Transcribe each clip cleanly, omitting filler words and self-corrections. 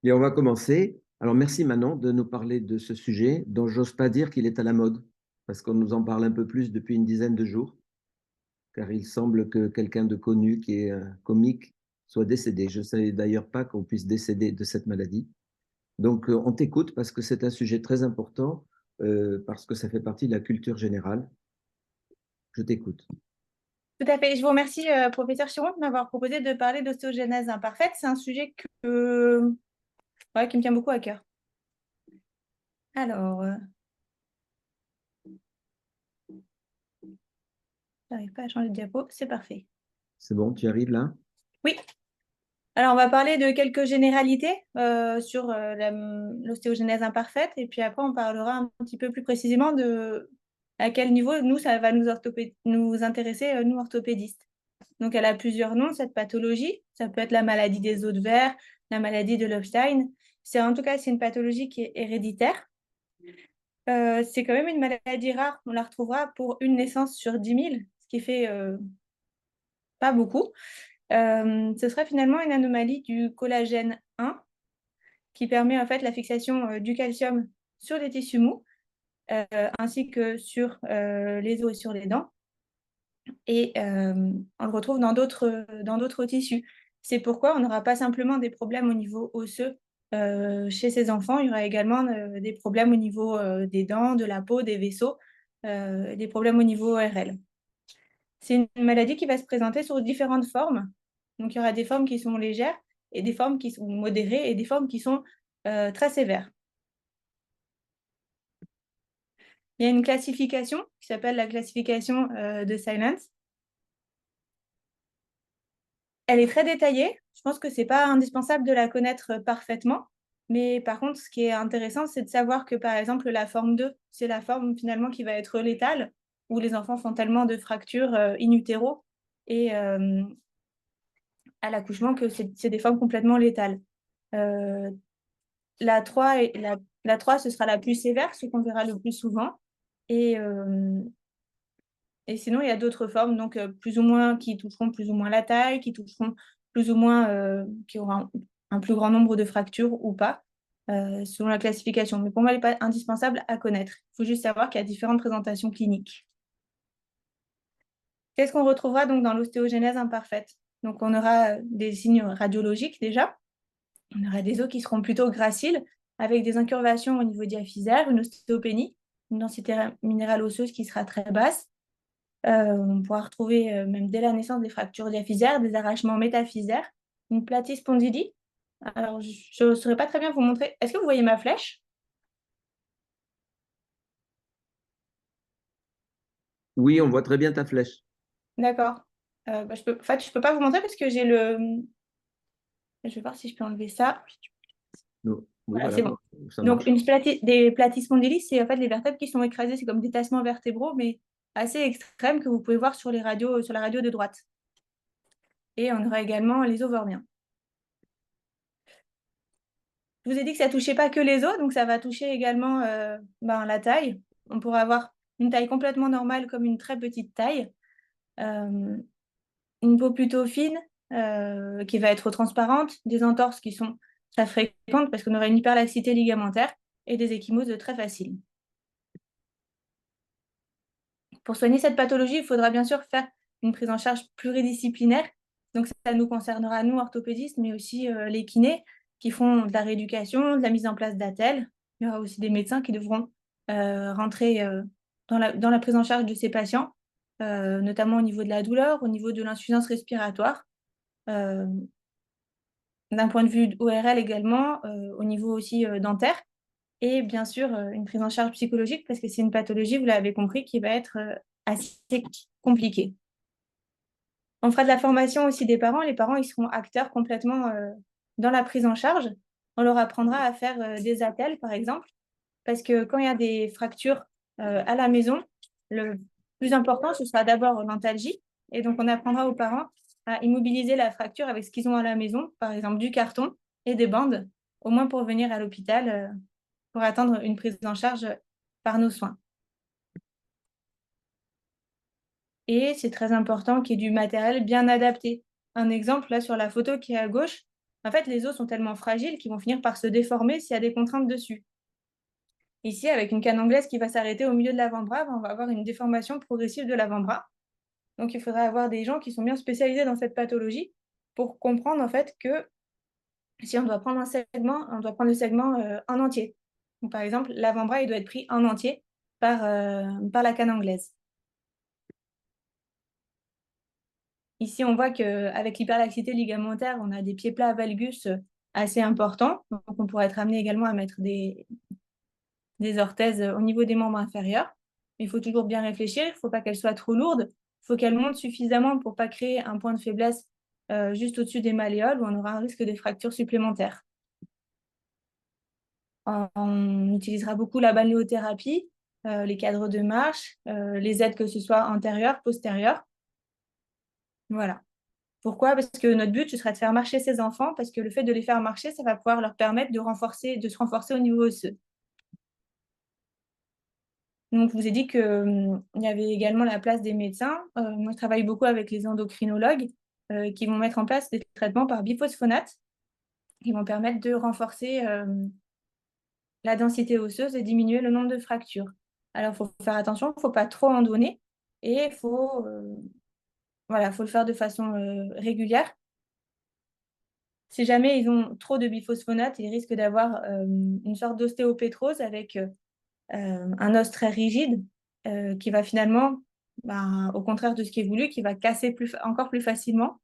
Et on va commencer. Alors, merci Manon de nous parler de ce sujet dont j'ose pas dire qu'il est à la mode, parce qu'on nous en parle un peu plus depuis une dizaine de jours, car il semble que quelqu'un de connu, qui est comique, soit décédé. Je ne savais d'ailleurs pas qu'on puisse décéder de cette maladie. Donc, on t'écoute parce que c'est un sujet très important, parce que ça fait partie de la culture générale. Je t'écoute. Tout à fait. Je vous remercie, professeur Chiron, de m'avoir proposé de parler d'ostéogenèse imparfaite. C'est un sujet ouais, qui me tient beaucoup à cœur. Alors, j'arrive pas à changer de diapo, c'est parfait. C'est bon, tu arrives là? Oui, alors on va parler de quelques généralités sur l'ostéogenèse imparfaite, et puis après on parlera un petit peu plus précisément de à quel niveau nous, ça va nous intéresser, nous orthopédistes. Donc elle a plusieurs noms, cette pathologie. Ça peut être la maladie des os de verre, la maladie de Lobstein. En tout cas, c'est une pathologie qui est héréditaire. C'est quand même une maladie rare. On la retrouvera pour une naissance sur 10 000, ce qui fait pas beaucoup. Ce serait finalement une anomalie du collagène 1 qui permet en fait la fixation du calcium sur les tissus mous euh, ainsi que sur les os et sur les dents. Et on le retrouve dans d'autres tissus. C'est pourquoi on n'aura pas simplement des problèmes au niveau osseux chez ces enfants, il y aura également des problèmes au niveau des dents, de la peau, des vaisseaux, des problèmes au niveau ORL. C'est une maladie qui va se présenter sous différentes formes. Donc il y aura des formes qui sont légères et des formes qui sont modérées et des formes qui sont très sévères. Il y a une classification qui s'appelle la classification de Silence. Elle est très détaillée. Je pense que c'est pas indispensable de la connaître parfaitement. Mais par contre, ce qui est intéressant, c'est de savoir que, par exemple, la forme 2, c'est la forme finalement qui va être létale, où les enfants font tellement de fractures in utero et à l'accouchement que c'est des formes complètement létales. Euh, la 3, la 3, ce sera la plus sévère, ce qu'on verra le plus souvent. Et, euh, et sinon, il y a d'autres formes, donc plus ou moins qui toucheront plus ou moins la taille, qui toucheront plus ou moins, qui auront un plus grand nombre de fractures ou pas, selon la classification. Mais pour moi, elle n'est pas indispensable à connaître. Il faut juste savoir qu'il y a différentes présentations cliniques. Qu'est-ce qu'on retrouvera donc dans l'ostéogenèse imparfaite? Donc, on aura des signes radiologiques déjà. On aura des os qui seront plutôt graciles, avec des incurvations au niveau diaphysaire, une ostéopénie, une densité minérale osseuse qui sera très basse. On pourra retrouver même dès la naissance des fractures diaphysaires, des arrachements métaphysaires, une platyspondylie. Alors, je ne saurais pas très bien vous montrer. Est-ce que vous voyez ma flèche? Oui, on voit très bien ta flèche. D'accord. En fait, je peux pas vous montrer parce que j'ai le. Je vais voir si je peux enlever ça. Oui, Voilà, voilà, c'est bon. ça Donc, marche. des platyspondylies, c'est en fait les vertèbres qui sont écrasées. C'est comme des tassements vertébraux, mais assez extrêmes que vous pouvez voir sur les radios, sur la radio de droite. Et on aura également les ovorniens. Je vous ai dit que ça touchait pas que les os, donc ça va toucher également la taille. On pourra avoir une taille complètement normale comme une très petite taille, euh, une peau plutôt fine qui va être transparente, des entorses qui sont très fréquentes parce qu'on aura une hyperlaxité ligamentaire et des ecchymoses très faciles. Pour soigner cette pathologie, il faudra bien sûr faire une prise en charge pluridisciplinaire. Donc ça nous concernera, nous, orthopédistes, mais aussi les kinés qui font de la rééducation, de la mise en place d'attelles. Il y aura aussi des médecins qui devront rentrer dans la prise en charge de ces patients, notamment au niveau de la douleur, au niveau de l'insuffisance respiratoire, euh, d'un point de vue ORL également, au niveau aussi dentaire. Et bien sûr, une prise en charge psychologique, parce que c'est une pathologie, vous l'avez compris, qui va être assez compliquée. On fera de la formation aussi des parents. Les parents, ils seront acteurs complètement dans la prise en charge. On leur apprendra à faire des attelles, par exemple, parce que quand il y a des fractures à la maison, le plus important, ce sera d'abord l'antalgie. Et donc, on apprendra aux parents à immobiliser la fracture avec ce qu'ils ont à la maison, par exemple du carton et des bandes, au moins pour venir à l'hôpital pour attendre une prise en charge par nos soins. Et c'est très important qu'il y ait du matériel bien adapté. Un exemple, là, sur la photo qui est à gauche, En fait, les os sont tellement fragiles qu'ils vont finir par se déformer s'il y a des contraintes dessus. Ici, avec une canne anglaise qui va s'arrêter au milieu de l'avant-bras, on va avoir une déformation progressive de l'avant-bras. Donc, il faudra avoir des gens qui sont bien spécialisés dans cette pathologie pour comprendre en fait que si on doit prendre un segment, on doit prendre le segment en entier. Donc, par exemple, l'avant-bras, il doit être pris en entier par la canne anglaise. Ici, on voit qu'avec l'hyperlaxité ligamentaire, on a des pieds plats valgus assez importants. Donc, on pourrait être amené également à mettre des orthèses au niveau des membres inférieurs. Il faut toujours bien réfléchir, il ne faut pas qu'elles soient trop lourdes. Il faut qu'elles montent suffisamment pour ne pas créer un point de faiblesse juste au-dessus des malléoles où on aura un risque de fracture supplémentaire. On utilisera beaucoup la balnéothérapie, les cadres de marche, les aides que ce soit antérieures, postérieures. Voilà. Pourquoi? Parce que notre but, ce serait de faire marcher ces enfants, parce que le fait de les faire marcher, ça va pouvoir leur permettre de se renforcer au niveau osseux. Donc, je vous ai dit qu'il y avait également la place des médecins. Moi, je travaille beaucoup avec les endocrinologues qui vont mettre en place des traitements par biphosphonate qui vont permettre de renforcer la densité osseuse et diminuer le nombre de fractures. Alors, il faut faire attention, il ne faut pas trop en donner et faut le faire de façon régulière. Si jamais ils ont trop de biphosphonate, ils risquent d'avoir une sorte d'ostéopétrose avec un os très rigide qui va finalement, au contraire de ce qui est voulu, qui va casser encore plus facilement.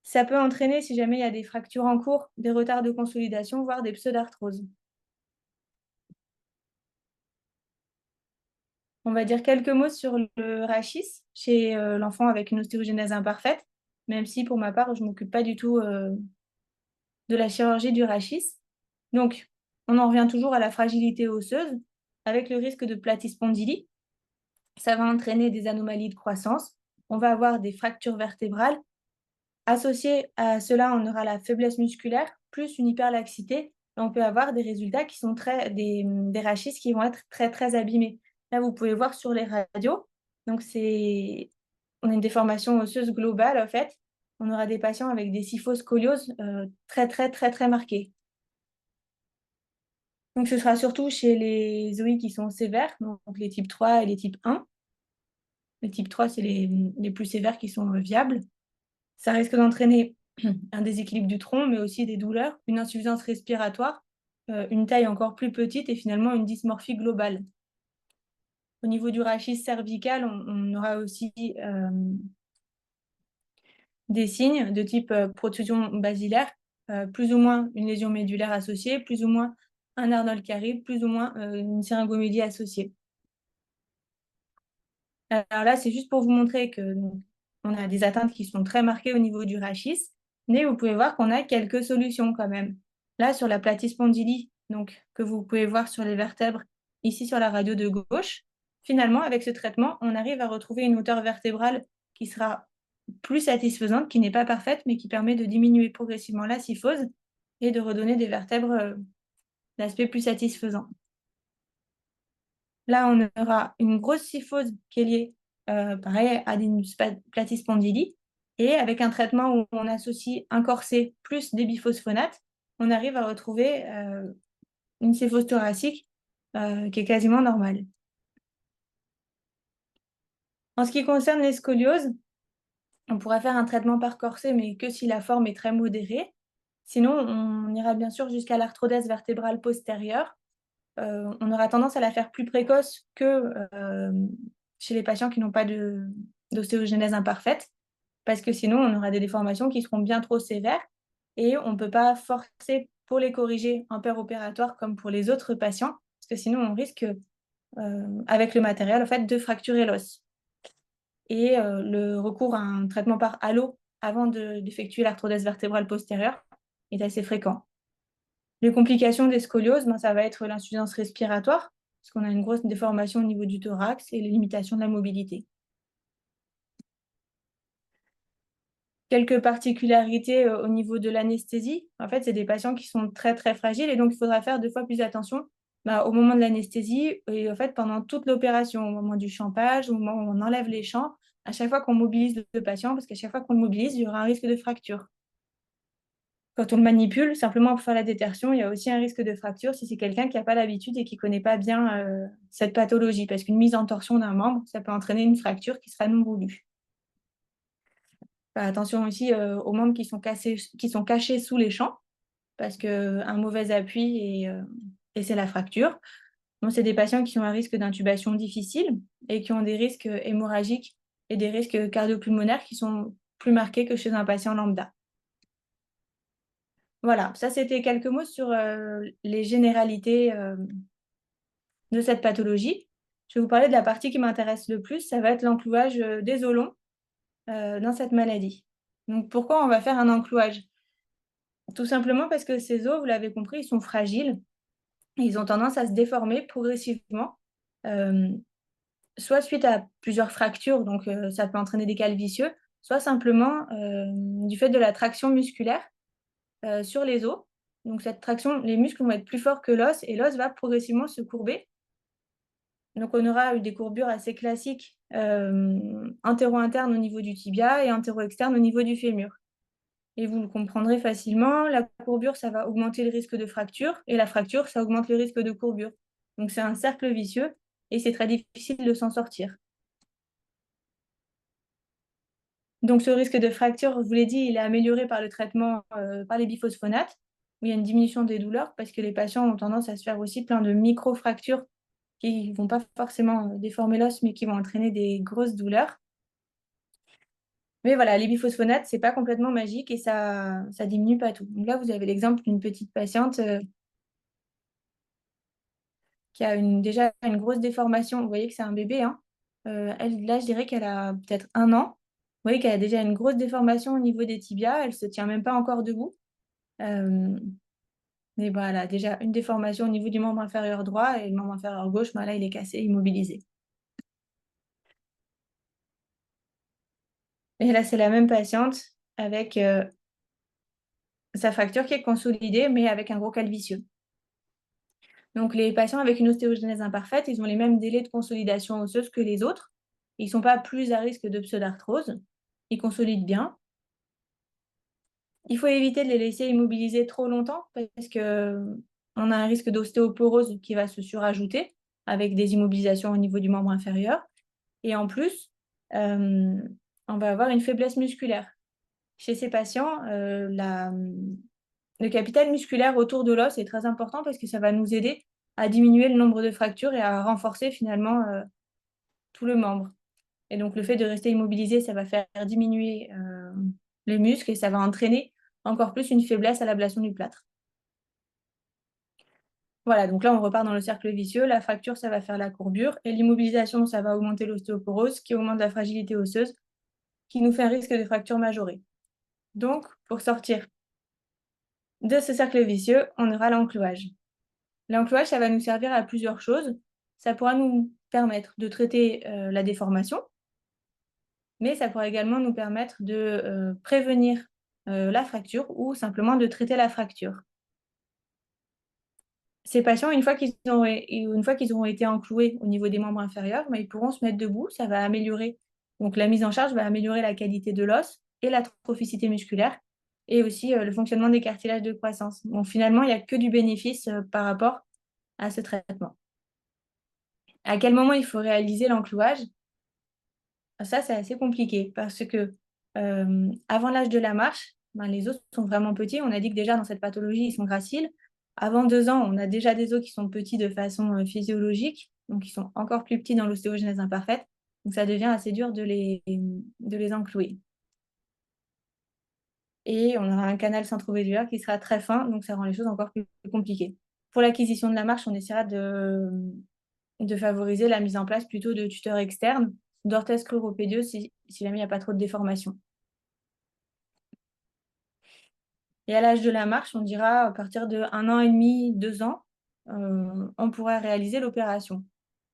Ça peut entraîner, si jamais il y a des fractures en cours, des retards de consolidation, voire des pseudarthroses. On va dire quelques mots sur le rachis chez l'enfant avec une ostéogenèse imparfaite, même si pour ma part, je ne m'occupe pas du tout de la chirurgie du rachis. Donc, on en revient toujours à la fragilité osseuse avec le risque de platyspondylie. Ça va entraîner des anomalies de croissance. On va avoir des fractures vertébrales. Associé à cela, on aura la faiblesse musculaire plus une hyperlaxité. Et on peut avoir des résultats qui sont des rachis qui vont être très, très abîmés. Là, vous pouvez voir sur les radios. Donc, on a une déformation osseuse globale, en fait. On aura des patients avec des kyphoscolioses très, très, très, très marquées. Donc, ce sera surtout chez les OI qui sont sévères, donc les types 3 et les types 1. Les types 3, c'est les plus sévères qui sont viables. Ça risque d'entraîner un déséquilibre du tronc, mais aussi des douleurs, une insuffisance respiratoire, une taille encore plus petite et finalement une dysmorphie globale. Au niveau du rachis cervical, on aura aussi des signes de type protrusion basilaire, plus ou moins une lésion médulaire associée, plus ou moins un Arnold Chiari, plus ou moins une syringomélie associée. Alors là, c'est juste pour vous montrer que on a des atteintes qui sont très marquées au niveau du rachis, mais vous pouvez voir qu'on a quelques solutions quand même. Là, sur la platyspondylie, donc que vous pouvez voir sur les vertèbres, ici sur la radio de gauche, finalement, avec ce traitement, on arrive à retrouver une hauteur vertébrale qui sera plus satisfaisante, qui n'est pas parfaite, mais qui permet de diminuer progressivement la kyphose et de redonner des vertèbres d'aspect plus satisfaisant. Là, on aura une grosse kyphose qui est liée, pareil, à une platyspondylie. Et avec un traitement où on associe un corset plus des biphosphonates, on arrive à retrouver une kyphose thoracique qui est quasiment normale. En ce qui concerne les scolioses, on pourra faire un traitement par corset, mais que si la forme est très modérée. Sinon, on ira bien sûr jusqu'à l'arthrodèse vertébrale postérieure. On aura tendance à la faire plus précoce que chez les patients qui n'ont pas d'ostéogenèse imparfaite, parce que sinon, on aura des déformations qui seront bien trop sévères et on ne peut pas forcer pour les corriger en opératoire comme pour les autres patients, parce que sinon, on risque, avec le matériel, en fait, de fracturer l'os. Et le recours à un traitement par halo avant d'effectuer l'arthrodèse vertébrale postérieure est assez fréquent. Les complications des scolioses, ça va être l'insuffisance respiratoire, parce qu'on a une grosse déformation au niveau du thorax et les limitations de la mobilité. Quelques particularités au niveau de l'anesthésie. En fait, c'est des patients qui sont très, très fragiles et donc il faudra faire 2 fois plus attention au moment de l'anesthésie et en fait, pendant toute l'opération, au moment du champage, au moment où on enlève les champs, à chaque fois qu'on mobilise le patient, parce qu'à chaque fois qu'on le mobilise, il y aura un risque de fracture. quand on le manipule, simplement pour faire la détertion, il y a aussi un risque de fracture si c'est quelqu'un qui n'a pas l'habitude et qui ne connaît pas bien cette pathologie, parce qu'une mise en torsion d'un membre, ça peut entraîner une fracture qui sera non voulue. Faire attention aussi aux membres qui sont cachés sous les champs, parce qu'un mauvais appui et c'est la fracture. Donc, c'est des patients qui ont un risque d'intubation difficile et qui ont des risques hémorragiques et des risques cardiopulmonaires qui sont plus marqués que chez un patient lambda. Voilà, ça c'était quelques mots sur les généralités de cette pathologie. Je vais vous parler de la partie qui m'intéresse le plus, ça va être l'enclouage des os longs dans cette maladie. Donc pourquoi on va faire un enclouage? Tout simplement parce que ces os, vous l'avez compris, ils sont fragiles et ils ont tendance à se déformer progressivement, euh, soit suite à plusieurs fractures, donc ça peut entraîner des cals vicieux, soit simplement du fait de la traction musculaire sur les os. Donc cette traction, les muscles vont être plus forts que l'os et l'os va progressivement se courber. Donc on aura eu des courbures assez classiques antéro-internes au niveau du tibia et antéro-externe au niveau du fémur. Et vous le comprendrez facilement, la courbure, ça va augmenter le risque de fracture et la fracture, ça augmente le risque de courbure. Donc c'est un cercle vicieux et c'est très difficile de s'en sortir. Donc ce risque de fracture, je vous l'ai dit, il est amélioré par le traitement par les biphosphonates, où il y a une diminution des douleurs parce que les patients ont tendance à se faire aussi plein de micro-fractures qui ne vont pas forcément déformer l'os, mais qui vont entraîner des grosses douleurs. Mais voilà, les biphosphonates, ce n'est pas complètement magique et ça ne diminue pas tout. Donc là, vous avez l'exemple d'une petite patiente qui a déjà une grosse déformation. Vous voyez que c'est un bébé, hein. Là, je dirais qu'elle a peut-être 1 an. Vous voyez qu'elle a déjà une grosse déformation au niveau des tibias. Elle ne se tient même pas encore debout. Mais voilà, déjà une déformation au niveau du membre inférieur droit et le membre inférieur gauche, là, il est cassé, immobilisé. Et là, c'est la même patiente avec sa fracture qui est consolidée, mais avec un gros cal vicieux. Donc, les patients avec une ostéogenèse imparfaite, ils ont les mêmes délais de consolidation osseuse que les autres. Ils ne sont pas plus à risque de pseudarthrose. Ils consolident bien. Il faut éviter de les laisser immobiliser trop longtemps parce qu'on a un risque d'ostéoporose qui va se surajouter avec des immobilisations au niveau du membre inférieur. Et en plus, on va avoir une faiblesse musculaire. Chez ces patients, le capital musculaire autour de l'os est très important parce que ça va nous aider à diminuer le nombre de fractures et à renforcer finalement tout le membre. Et donc le fait de rester immobilisé, ça va faire diminuer les muscles et ça va entraîner encore plus une faiblesse à l'ablation du plâtre. Voilà, donc là on repart dans le cercle vicieux. La fracture, ça va faire la courbure et l'immobilisation, ça va augmenter l'ostéoporose qui augmente la fragilité osseuse, qui nous fait un risque de fracture majorée. Donc, pour sortir de ce cercle vicieux, on aura l'enclouage. L'enclouage, ça va nous servir à plusieurs choses. Ça pourra nous permettre de traiter la déformation, mais ça pourra également nous permettre de prévenir la fracture ou simplement de traiter la fracture. Ces patients, une fois qu'ils auront été encloués au niveau des membres inférieurs, ils pourront se mettre debout. Ça va améliorer. Donc, la mise en charge va améliorer la qualité de l'os et la trophicité musculaire et aussi le fonctionnement des cartilages de croissance. Donc, finalement, il n'y a que du bénéfice par rapport à ce traitement. À quel moment il faut réaliser l'enclouage? Ça, c'est assez compliqué parce que avant l'âge de la marche, les os sont vraiment petits. On a dit que déjà dans cette pathologie, ils sont graciles. Avant 2 ans, on a déjà des os qui sont petits de façon physiologique, donc ils sont encore plus petits dans l'ostéogenèse imparfaite. Donc ça devient assez dur de les enclouer. Et on aura un canal centrovésiculaire qui sera très fin, donc ça rend les choses encore plus compliquées. Pour l'acquisition de la marche, on essaiera de favoriser la mise en place plutôt de tuteurs externes, d'orthèses cruropédieux si jamais il n'y a pas trop de déformation. Et à l'âge de la marche, on dira à partir de 1 an et demi, 2 ans, on pourra réaliser l'opération.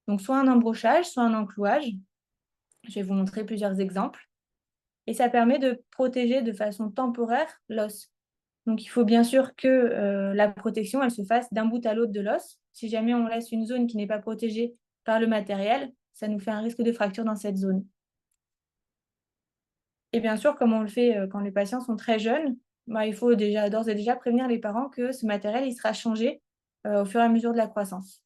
Donc soit un embrochage, soit un enclouage. Je vais vous montrer plusieurs exemples. Et ça permet de protéger de façon temporaire l'os. Donc il faut bien sûr que la protection, elle se fasse d'un bout à l'autre de l'os. Si jamais on laisse une zone qui n'est pas protégée par le matériel, ça nous fait un risque de fracture dans cette zone. Et bien sûr, comme on le fait quand les patients sont très jeunes, il faut d'ores et déjà prévenir les parents que ce matériel il sera changé au fur et à mesure de la croissance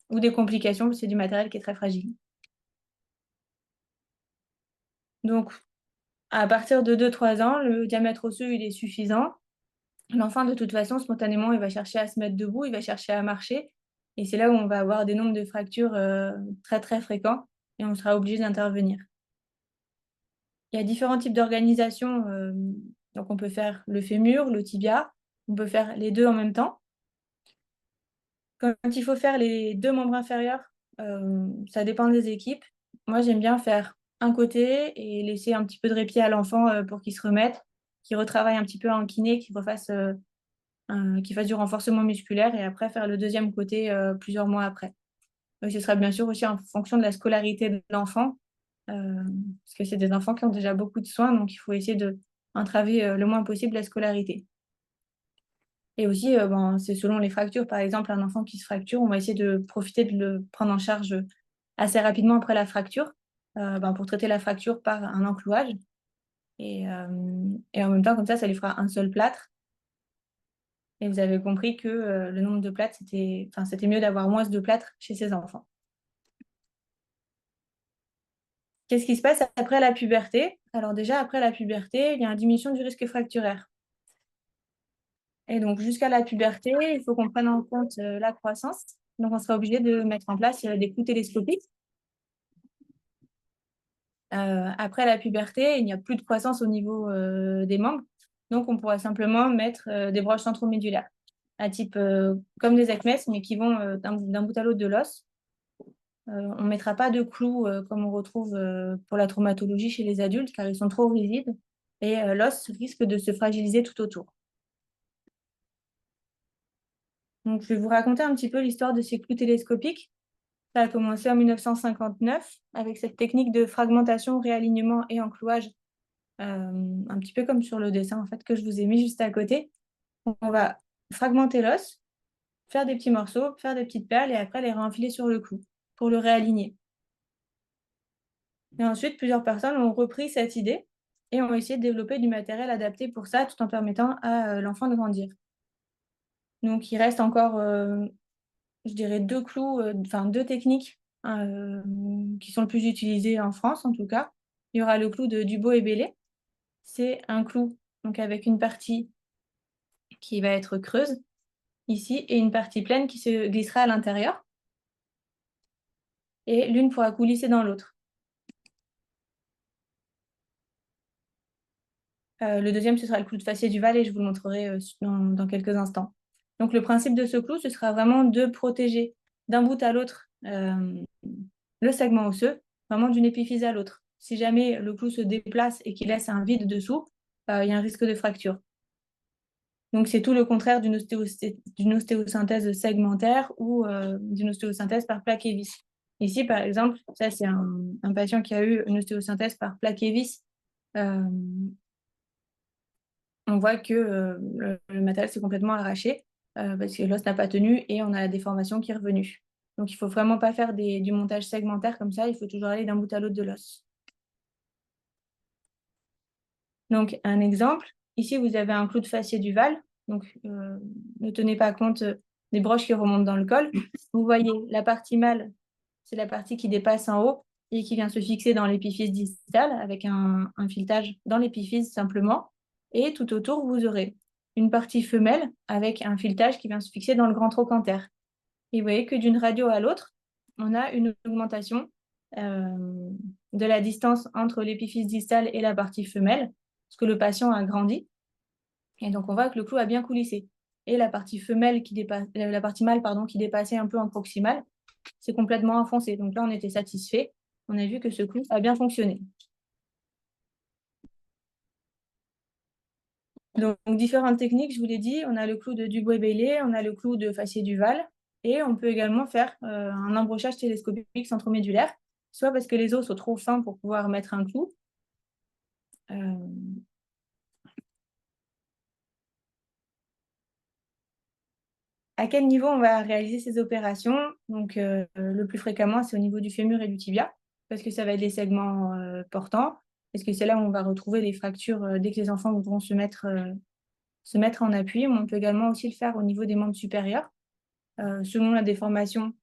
ou des complications, parce que c'est du matériel qui est très fragile. Donc, à partir de 2-3 ans, le diamètre osseux il est suffisant. L'enfant, de toute façon, spontanément, il va chercher à se mettre debout, il va chercher à marcher. Et c'est là où on va avoir des nombres de fractures très, très fréquents et on sera obligé d'intervenir. Il y a différents types d'organisation. Donc, on peut faire le fémur, le tibia. On peut faire les deux en même temps. Quand il faut faire les deux membres inférieurs, ça dépend des équipes. Moi, j'aime bien faire un côté et laisser un petit peu de répit à l'enfant pour qu'il se remette, qu'il retravaille un petit peu en kiné, qu'il fasse du renforcement musculaire et après faire le deuxième côté plusieurs mois après. Donc, ce sera bien sûr aussi en fonction de la scolarité de l'enfant, parce que c'est des enfants qui ont déjà beaucoup de soins, donc il faut essayer d'entraver le moins possible la scolarité. Et aussi, c'est selon les fractures. Par exemple, un enfant qui se fracture, on va essayer de profiter de le prendre en charge assez rapidement après la fracture, pour traiter la fracture par un enclouage. Et en même temps, comme ça lui fera un seul plâtre. Et vous avez compris que le nombre de plâtres, c'était mieux d'avoir moins de plâtres chez ces enfants. Qu'est-ce qui se passe après la puberté? Alors déjà, après la puberté, il y a une diminution du risque fracturaire. Et donc, jusqu'à la puberté, il faut qu'on prenne en compte la croissance. Donc, on sera obligé de mettre en place des clous télescopiques. Après la puberté, il n'y a plus de croissance au niveau des membres. Donc, on pourra simplement mettre des broches centromédulaires, à type comme des ECMES, mais qui vont d'un bout à l'autre de l'os. On ne mettra pas de clous comme on retrouve pour la traumatologie chez les adultes, car ils sont trop rigides et l'os risque de se fragiliser tout autour. Donc, je vais vous raconter un petit peu l'histoire de ces clous télescopiques. Ça a commencé en 1959 avec cette technique de fragmentation, réalignement et enclouage, un petit peu comme sur le dessin en fait, que je vous ai mis juste à côté. On va fragmenter l'os, faire des petits morceaux, faire des petites perles et après les réenfiler sur le clou pour le réaligner. Et ensuite, plusieurs personnes ont repris cette idée et ont essayé de développer du matériel adapté pour ça, tout en permettant à l'enfant de grandir. Donc, il reste encore, je dirais, deux clous, deux techniques qui sont le plus utilisées en France, en tout cas. Il y aura le clou de Dubos et Bellay. C'est un clou donc avec une partie qui va être creuse ici et une partie pleine qui se glissera à l'intérieur. Et l'une pourra coulisser dans l'autre. Le deuxième, ce sera le clou de fascier Duval et je vous le montrerai dans quelques instants. Donc, le principe de ce clou, ce sera vraiment de protéger d'un bout à l'autre le segment osseux, vraiment d'une épiphyse à l'autre. Si jamais le clou se déplace et qu'il laisse un vide dessous, il y a un risque de fracture. Donc, c'est tout le contraire d'une ostéosynthèse segmentaire ou d'une ostéosynthèse par plaque et vis. Ici, par exemple, ça, c'est un patient qui a eu une ostéosynthèse par plaque et vis. On voit que le matériel s'est complètement arraché parce que l'os n'a pas tenu et on a la déformation qui est revenue. Donc, il ne faut vraiment pas faire du montage segmentaire comme ça. Il faut toujours aller d'un bout à l'autre de l'os. Donc, un exemple. Ici, vous avez un clou de fascier Duval. Donc, ne tenez pas compte des broches qui remontent dans le col. Vous voyez, la partie mâle, c'est la partie qui dépasse en haut et qui vient se fixer dans l'épiphyse distale avec un filetage dans l'épiphyse simplement. Et tout autour, vous aurez une partie femelle avec un filetage qui vient se fixer dans le grand trochanter. Et vous voyez que d'une radio à l'autre, on a une augmentation de la distance entre l'épiphyse distale et la partie femelle, parce que le patient a grandi. Et donc, on voit que le clou a bien coulissé. Et la partie femelle la partie mâle, pardon, qui dépassait un peu en proximal, c'est complètement enfoncé. Donc là, on était satisfait. On a vu que ce clou a bien fonctionné. Donc, différentes techniques, je vous l'ai dit. On a le clou de Dubois et Bellay, on a le clou de fascier Duval. Et on peut également faire un embrochage télescopique centromédulaire, soit parce que les os sont trop fins pour pouvoir mettre un clou. À quel niveau on va réaliser ces opérations? Donc, le plus fréquemment, c'est au niveau du fémur et du tibia, parce que ça va être les segments portants. parce que c'est là où on va retrouver les fractures dès que les enfants voudront se mettre en appui. Mais on peut également aussi le faire au niveau des membres supérieurs, selon la déformation,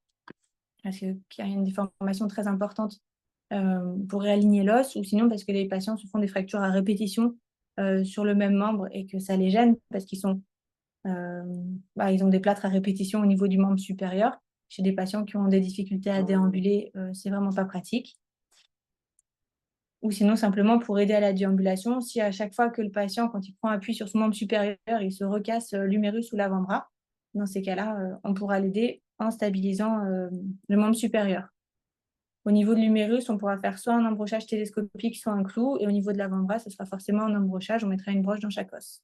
parce qu'il y a une déformation très importante pour réaligner l'os, ou sinon parce que les patients se font des fractures à répétition sur le même membre et que ça les gêne parce qu'ils ils ont des plâtres à répétition au niveau du membre supérieur. Chez des patients qui ont des difficultés à déambuler, c'est vraiment pas pratique. Ou sinon, simplement pour aider à la déambulation, si à chaque fois que le patient, quand il prend appui sur son membre supérieur, il se recasse l'humérus ou l'avant-bras, dans ces cas-là, on pourra l'aider en stabilisant le membre supérieur. Au niveau de l'humérus, on pourra faire soit un embrochage télescopique, soit un clou. Et au niveau de l'avant-bras, ce sera forcément un embrochage. On mettra une broche dans chaque os.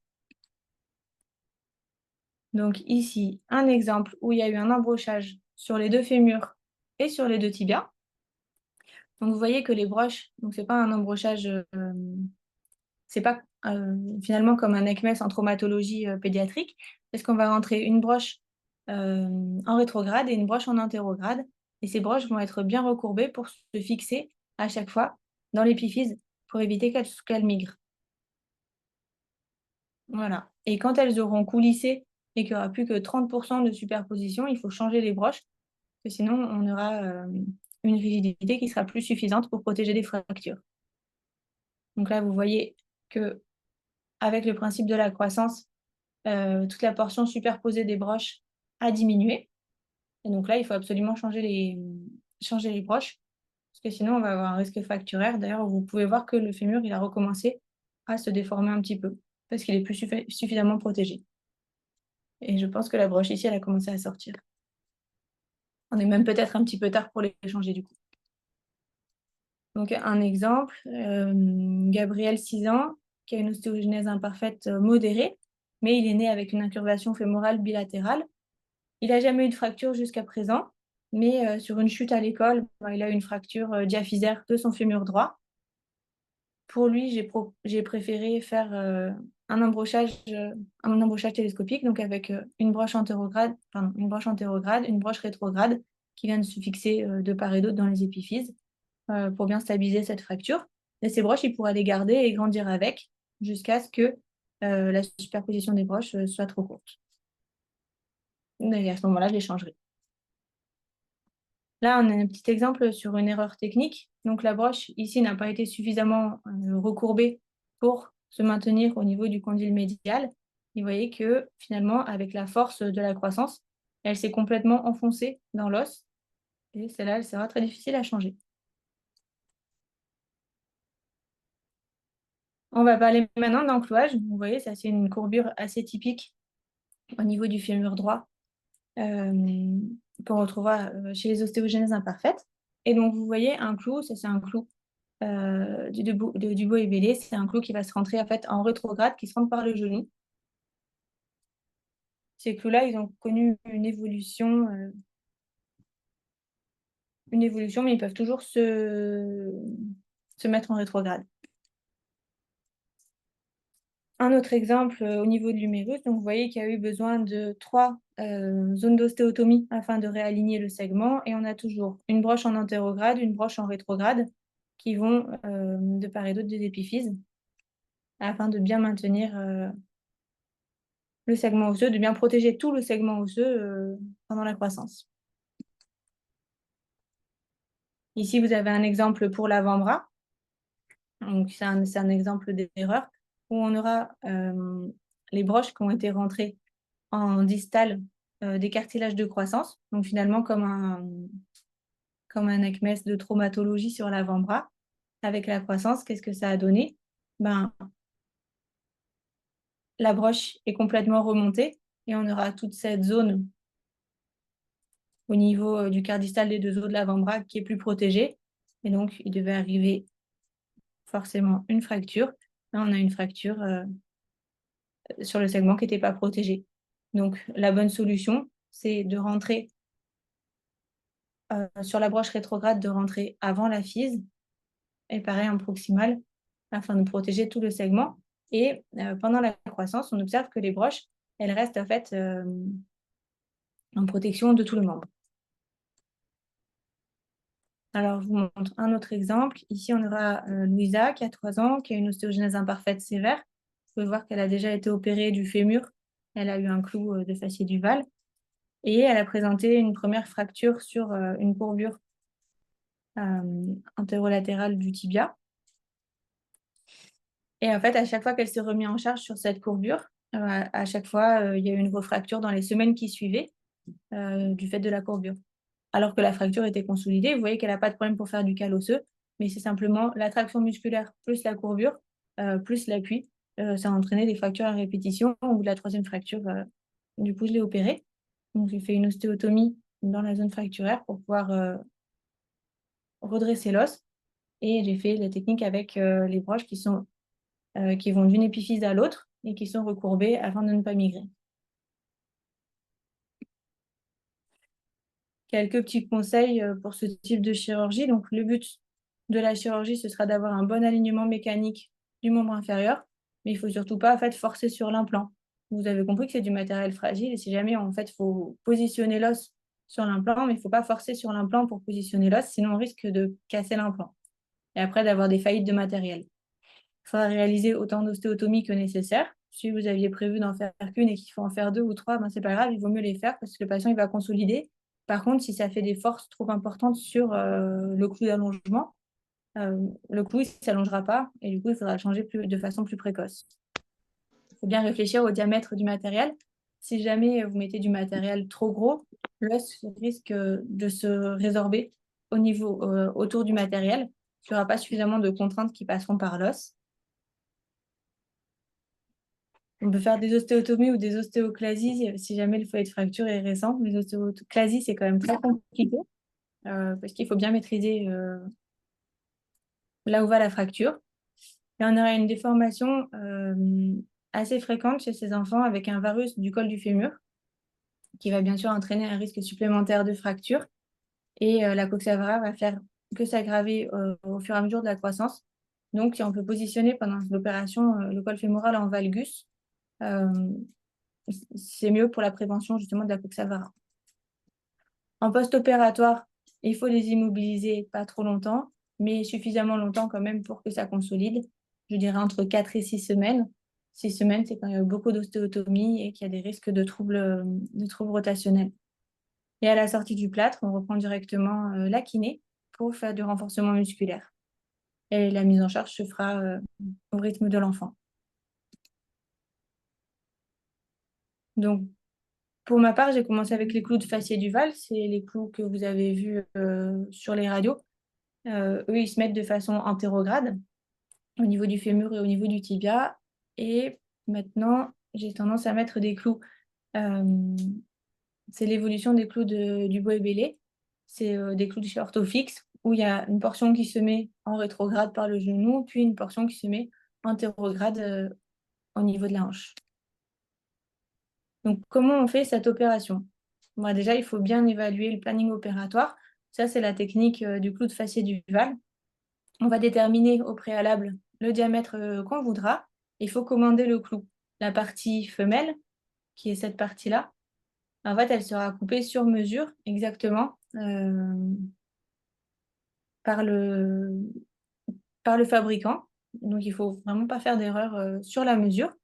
Donc ici, un exemple où il y a eu un embrochage sur les deux fémurs et sur les deux tibias. Donc vous voyez que les broches, donc c'est pas un embrochage, c'est pas finalement comme un ECMES en traumatologie pédiatrique, parce qu'on va rentrer une broche en rétrograde et une broche en antérograde. Et ces broches vont être bien recourbées pour se fixer à chaque fois dans l'épiphyse pour éviter qu'elles migrent. Voilà. Et quand elles auront coulissé et qu'il n'y aura plus que 30% de superposition, il faut changer les broches, parce que sinon on aura une rigidité qui sera plus suffisante pour protéger des fractures. Donc là, vous voyez que avec le principe de la croissance, toute la portion superposée des broches a diminué. Et donc là, il faut absolument changer les broches, parce que sinon, on va avoir un risque fracturaire. D'ailleurs, vous pouvez voir que le fémur, il a recommencé à se déformer un petit peu, parce qu'il est plus suffisamment protégé. Et je pense que la broche ici, elle a commencé à sortir. On est même peut-être un petit peu tard pour les changer du coup. Donc un exemple, Gabriel, 6 ans, qui a une ostéogenèse imparfaite modérée, mais il est né avec une incurvation fémorale bilatérale. Il n'a jamais eu de fracture jusqu'à présent, mais sur une chute à l'école, il a eu une fracture diaphysaire de son fémur droit. Pour lui, j'ai préféré faire un embrochage télescopique, donc avec une broche antérograde, une broche rétrograde qui vient de se fixer de part et d'autre dans les épiphyses pour bien stabiliser cette fracture. Et ces broches, il pourra les garder et grandir avec jusqu'à ce que la superposition des broches soit trop courte. Et à ce moment-là, je les changerai. Là, on a un petit exemple sur une erreur technique. Donc la broche ici n'a pas été suffisamment recourbée pour se maintenir au niveau du condyle médial. Et vous voyez que finalement, avec la force de la croissance, elle s'est complètement enfoncée dans l'os. Et celle-là, elle sera très difficile à changer. On va parler maintenant d'enclouage. Vous voyez, ça c'est une courbure assez typique au niveau du fémur droit qu'on retrouvera chez les ostéogenèses imparfaites. Et donc, vous voyez, un clou, ça c'est un clou du Dubois-Hébélé, c'est un clou qui va se rentrer en fait en rétrograde, qui se rentre par le genou. Ces clous-là, ils ont connu une évolution, mais ils peuvent toujours se mettre en rétrograde. Un autre exemple au niveau de l'humérus, donc vous voyez qu'il y a eu besoin de 3 zones d'ostéotomie afin de réaligner le segment, et on a toujours une broche en antérograde, une broche en rétrograde qui vont de part et d'autre des épiphyses afin de bien maintenir le segment osseux, de bien protéger tout le segment osseux pendant la croissance. Ici, vous avez un exemple pour l'avant-bras. Donc, c'est un exemple d'erreur où on aura les broches qui ont été rentrées en distal des cartilages de croissance. Donc, finalement, comme un ECMES de traumatologie sur l'avant-bras. Avec la croissance, qu'est-ce que ça a donné? La broche est complètement remontée et on aura toute cette zone au niveau du quart distal des 2 os de l'avant-bras qui est plus protégée. Et donc, il devait arriver forcément une fracture. Là, on a une fracture sur le segment qui n'était pas protégé. Donc, la bonne solution, c'est de rentrer sur la broche rétrograde, de rentrer avant la FISE et pareil en proximal afin de protéger tout le segment. Et pendant la croissance, on observe que les broches, elles restent en fait en protection de tout le membre. Alors, je vous montre un autre exemple. Ici, on aura Louisa, qui a 3 ans, qui a une ostéogenèse imparfaite sévère. Vous pouvez voir qu'elle a déjà été opérée du fémur. Elle a eu un clou de fascier duval. Et elle a présenté une première fracture sur une courbure antérolatérale du tibia. Et en fait, à chaque fois qu'elle s'est remise en charge sur cette courbure, à chaque fois, il y a eu une refracture dans les semaines qui suivaient du fait de la courbure. Alors que la fracture était consolidée, vous voyez qu'elle n'a pas de problème pour faire du cal osseux, mais c'est simplement la traction musculaire plus la courbure, plus l'appui. Ça a entraîné des fractures à répétition. Au bout de la 3e fracture, du coup, je l'ai opérée. Donc, j'ai fait une ostéotomie dans la zone fracturaire pour pouvoir redresser l'os. Et j'ai fait la technique avec les broches qui vont d'une épiphyse à l'autre et qui sont recourbées afin de ne pas migrer. Quelques petits conseils pour ce type de chirurgie. Donc, le but de la chirurgie, ce sera d'avoir un bon alignement mécanique du membre inférieur, mais il ne faut surtout pas en fait, forcer sur l'implant. Vous avez compris que c'est du matériel fragile et si jamais en fait, il faut positionner l'os sur l'implant, mais il ne faut pas forcer sur l'implant pour positionner l'os, sinon on risque de casser l'implant et après d'avoir des faillites de matériel. Il faudra réaliser autant d'ostéotomie que nécessaire. Si vous aviez prévu d'en faire qu'une et qu'il faut en faire 2 ou 3, ben, c'est pas grave, il vaut mieux les faire parce que le patient il va consolider. Par contre, si ça fait des forces trop importantes sur le clou d'allongement, le clou ne s'allongera pas et du coup, il faudra le changer de façon plus précoce. Il faut bien réfléchir au diamètre du matériel. Si jamais vous mettez du matériel trop gros, l'os risque de se résorber autour du matériel. Il n'y aura pas suffisamment de contraintes qui passeront par l'os. On peut faire des ostéotomies ou des ostéoclasies si jamais le foyer de fracture est récent. Les ostéoclasies, c'est quand même très compliqué parce qu'il faut bien maîtriser là où va la fracture. Et on aura une déformation assez fréquente chez ces enfants avec un varus du col du fémur qui va bien sûr entraîner un risque supplémentaire de fracture. Et la coxavara va faire que s'aggraver au fur et à mesure de la croissance. Donc, si on peut positionner pendant l'opération le col fémoral en valgus, c'est mieux pour la prévention justement de la coxavara. En post-opératoire, il faut les immobiliser pas trop longtemps, mais suffisamment longtemps quand même pour que ça consolide. Je dirais entre 4 et 6 semaines. 6 semaines, c'est quand il y a beaucoup d'ostéotomie et qu'il y a des risques de troubles rotationnels. Et à la sortie du plâtre, on reprend directement la kiné pour faire du renforcement musculaire. Et la mise en charge se fera au rythme de l'enfant. Donc, pour ma part, j'ai commencé avec les clous de fascier duval. C'est les clous que vous avez vus sur les radios. Eux, ils se mettent de façon antérograde au niveau du fémur et au niveau du tibia. Et maintenant, j'ai tendance à mettre des clous. C'est l'évolution des clous du Boé-Bélé. C'est des clous de chez Orthofix où il y a une portion qui se met en rétrograde par le genou, puis une portion qui se met antérograde au niveau de la hanche. Donc, comment on fait cette opération? Bon, déjà, il faut bien évaluer le planning opératoire. Ça, c'est la technique du clou de fascier duval. On va déterminer au préalable le diamètre qu'on voudra. Il faut commander le clou. La partie femelle, qui est cette partie-là, en fait, elle sera coupée sur mesure exactement par le fabricant. Donc, il ne faut vraiment pas faire d'erreur sur la mesure,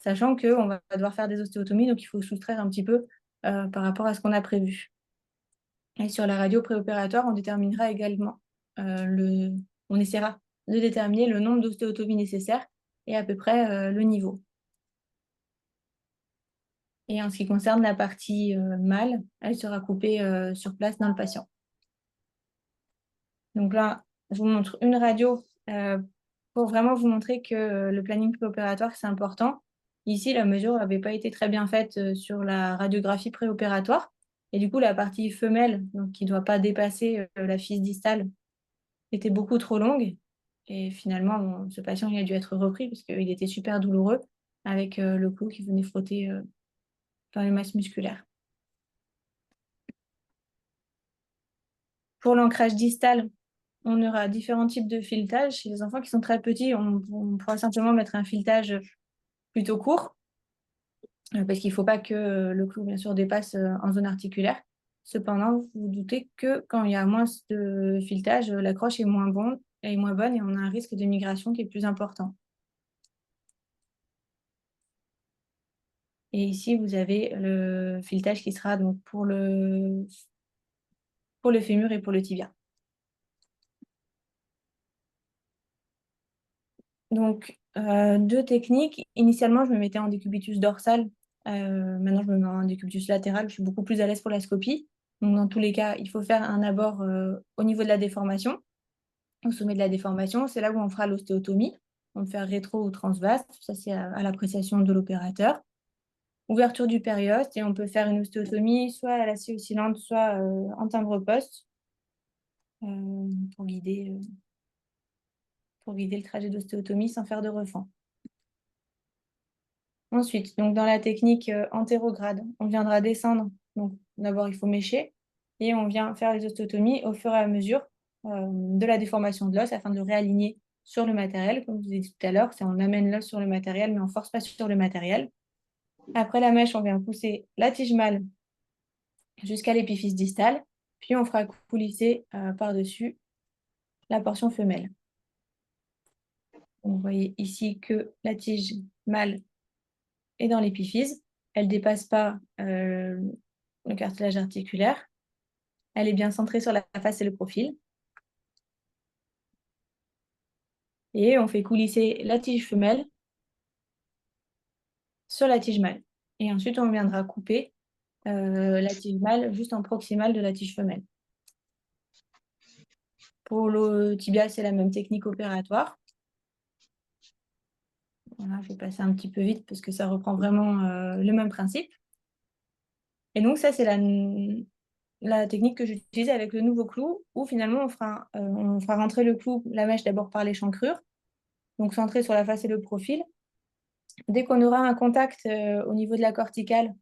sachant qu'on va devoir faire des ostéotomies, donc il faut soustraire un petit peu par rapport à ce qu'on a prévu. Et sur la radio préopératoire, on déterminera également on essaiera de déterminer le nombre d'ostéotomies nécessaires et à peu près le niveau. Et en ce qui concerne la partie mâle, elle sera coupée sur place dans le patient. Donc là, je vous montre une radio pour vraiment vous montrer que le planning préopératoire, c'est important. Ici, la mesure n'avait pas été très bien faite sur la radiographie préopératoire. Et du coup, la partie femelle, donc qui ne doit pas dépasser la fisse distale, était beaucoup trop longue. Et finalement, ce patient il a dû être repris parce qu'il était super douloureux avec le clou qui venait frotter dans les masses musculaires. Pour l'ancrage distal, on aura différents types de filetage. Chez les enfants qui sont très petits, on pourra simplement mettre un filetage plutôt court parce qu'il ne faut pas que le clou, bien sûr, dépasse en zone articulaire. Cependant, vous vous doutez que quand il y a moins de filetage, l'accroche est moins bonne et on a un risque de migration qui est plus important. Et ici, vous avez le filetage qui sera donc pour le fémur et pour le tibia. Donc, deux techniques. Initialement, je me mettais en décubitus dorsal. Maintenant, je me mets en décubitus latéral. Je suis beaucoup plus à l'aise pour la scopie. Donc, dans tous les cas, il faut faire un abord au niveau de la déformation, au sommet de la déformation. C'est là où on fera l'ostéotomie. On peut faire rétro ou transvaste. Ça, c'est à l'appréciation de l'opérateur. Ouverture du périoste et on peut faire une ostéotomie soit à la scie oscillante, soit en timbre-poste pour guider le trajet d'ostéotomie sans faire de refend. Ensuite, donc dans la technique antérograde, on viendra descendre. Donc d'abord, il faut mécher et on vient faire les ostéotomies au fur et à mesure de la déformation de l'os afin de le réaligner sur le matériel. Comme je vous ai dit tout à l'heure, c'est on amène l'os sur le matériel, mais on ne force pas sur le matériel. Après la mèche, on vient pousser la tige mâle jusqu'à l'épiphyse distale, puis on fera coulisser par-dessus la portion femelle. Donc, vous voyez ici que la tige mâle est dans l'épiphyse. Elle ne dépasse pas le cartilage articulaire. Elle est bien centrée sur la face et le profil. Et on fait coulisser la tige femelle sur la tige mâle. Et ensuite, on viendra couper la tige mâle juste en proximale de la tige femelle. Pour le tibia, c'est la même technique opératoire. Voilà, je vais passer un petit peu vite parce que ça reprend vraiment le même principe. Et donc, ça, c'est la technique que j'utilise avec le nouveau clou où finalement, on fera rentrer le clou, la mèche d'abord par l'échancrure, donc centré sur la face et le profil. Dès qu'on aura un contact au niveau de la corticale,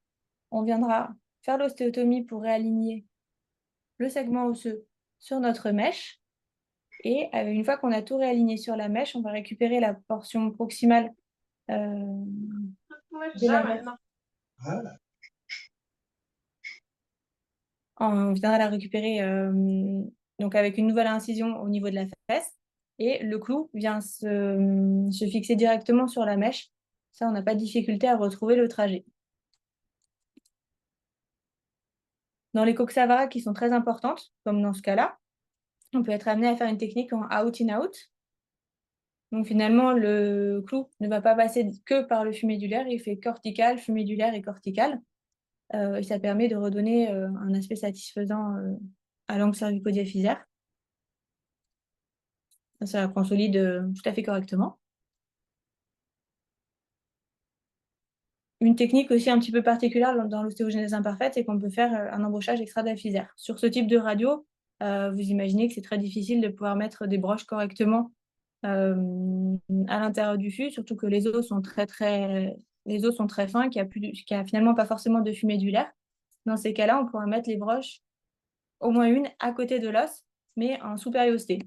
on viendra faire l'ostéotomie pour réaligner le segment osseux sur notre mèche. Et une fois qu'on a tout réaligné sur la mèche, on va récupérer la portion proximale de la mèche. On viendra la récupérer donc avec une nouvelle incision au niveau de la fesse. Et le clou vient se fixer directement sur la mèche. Ça, on n'a pas de difficulté à retrouver le trajet. Dans les coxavaras qui sont très importantes, comme dans ce cas-là, on peut être amené à faire une technique en out-in-out. Donc finalement, le clou ne va pas passer que par le fumédulaire, il fait cortical, fumédulaire et cortical. Et ça permet de redonner un aspect satisfaisant à l'angle cervicodiaphysaire. Ça consolide tout à fait correctement. Une technique aussi un petit peu particulière dans l'ostéogenèse imparfaite, c'est qu'on peut faire un embauchage extradaphysaire. Sur ce type de radio, vous imaginez que c'est très difficile de pouvoir mettre des broches correctement à l'intérieur du fût, surtout que les os sont très fins, qu'il n'y a finalement pas forcément de fumédulaire. Dans ces cas-là, on pourra mettre les broches, au moins une, à côté de l'os, mais en sous-périosté,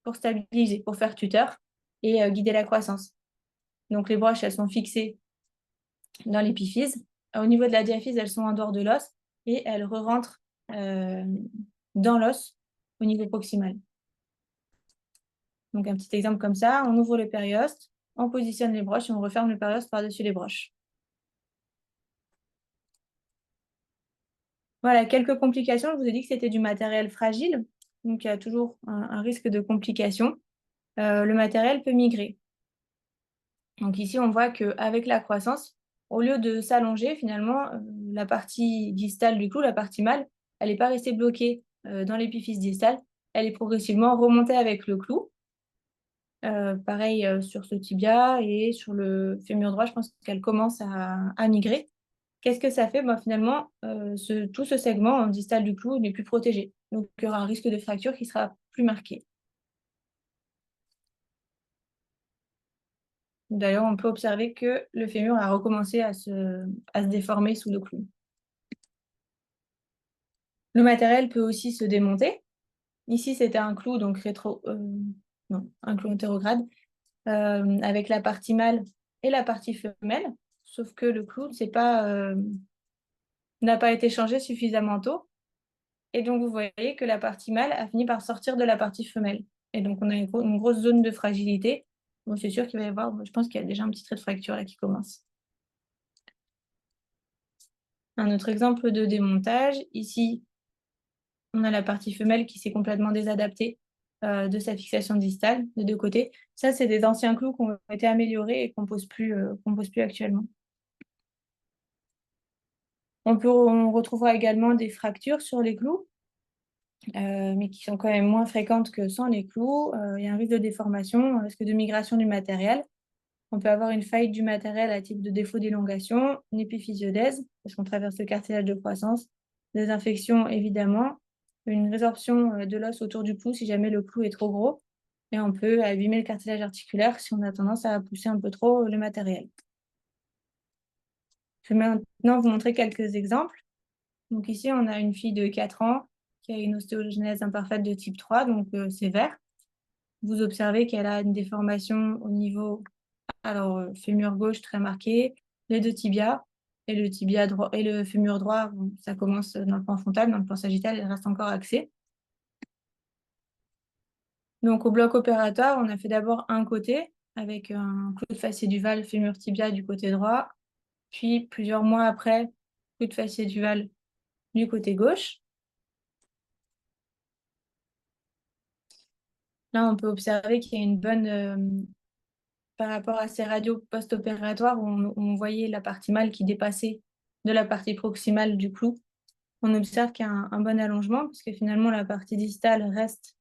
pour stabiliser, pour faire tuteur et guider la croissance. Donc les broches, elles sont fixées dans l'épiphyse. Au niveau de la diaphyse, elles sont en dehors de l'os et elles re-rentrent dans l'os au niveau proximal. Donc un petit exemple comme ça, on ouvre le périoste, on positionne les broches et on referme le périoste par-dessus les broches. Voilà, quelques complications. Je vous ai dit que c'était du matériel fragile, donc il y a toujours un risque de complications. Le matériel peut migrer. Donc ici, on voit qu'avec la croissance, au lieu de s'allonger, finalement, la partie distale du clou, la partie mâle, elle n'est pas restée bloquée dans l'épiphyse distale, elle est progressivement remontée avec le clou. Pareil sur ce tibia et sur le fémur droit, je pense qu'elle commence à migrer. Qu'est-ce que ça fait? Finalement, tout ce segment en distal du clou n'est plus protégé. Donc, il y aura un risque de fracture qui sera plus marqué. D'ailleurs, on peut observer que le fémur a recommencé à se déformer sous le clou. Le matériel peut aussi se démonter. Ici, c'était un clou, donc un clou antérograde, avec la partie mâle et la partie femelle, sauf que le clou n'a pas été changé suffisamment tôt. Et donc, vous voyez que la partie mâle a fini par sortir de la partie femelle. Et donc, on a une grosse zone de fragilité. Bon, c'est sûr qu'il va y avoir, je pense qu'il y a déjà un petit trait de fracture là qui commence. Un autre exemple de démontage. Ici, on a la partie femelle qui s'est complètement désadaptée de sa fixation distale des deux côtés. Ça, c'est des anciens clous qui ont été améliorés et qu'on pose plus actuellement. On retrouvera également des fractures sur les clous, mais qui sont quand même moins fréquentes que sans les clous. Il y a un risque de déformation, un risque de migration du matériel. On peut avoir une faillite du matériel à type de défaut d'élongation, une épiphysiodèse, parce qu'on traverse le cartilage de croissance, des infections évidemment, une résorption de l'os autour du clou si jamais le clou est trop gros, et on peut abîmer le cartilage articulaire si on a tendance à pousser un peu trop le matériel. Je vais maintenant vous montrer quelques exemples. Donc ici, on a une fille de 4 ans qui a une ostéogenèse imparfaite de type 3, donc sévère. Vous observez qu'elle a une déformation au niveau, alors fémur gauche très marqué, les deux tibias, et le tibia droit et le fémur droit, bon, ça commence dans le plan frontal, dans le plan sagittal, il reste encore axé. Donc au bloc opératoire, on a fait d'abord un côté avec un clou de fascier duval fémur tibia du côté droit, puis plusieurs mois après, clou de fascier duval du côté gauche. Là, on peut observer qu'il y a une bonne, par rapport à ces radios post-opératoires où on voyait la partie mâle qui dépassait de la partie proximale du clou. On observe qu'il y a un bon allongement puisque finalement la partie distale reste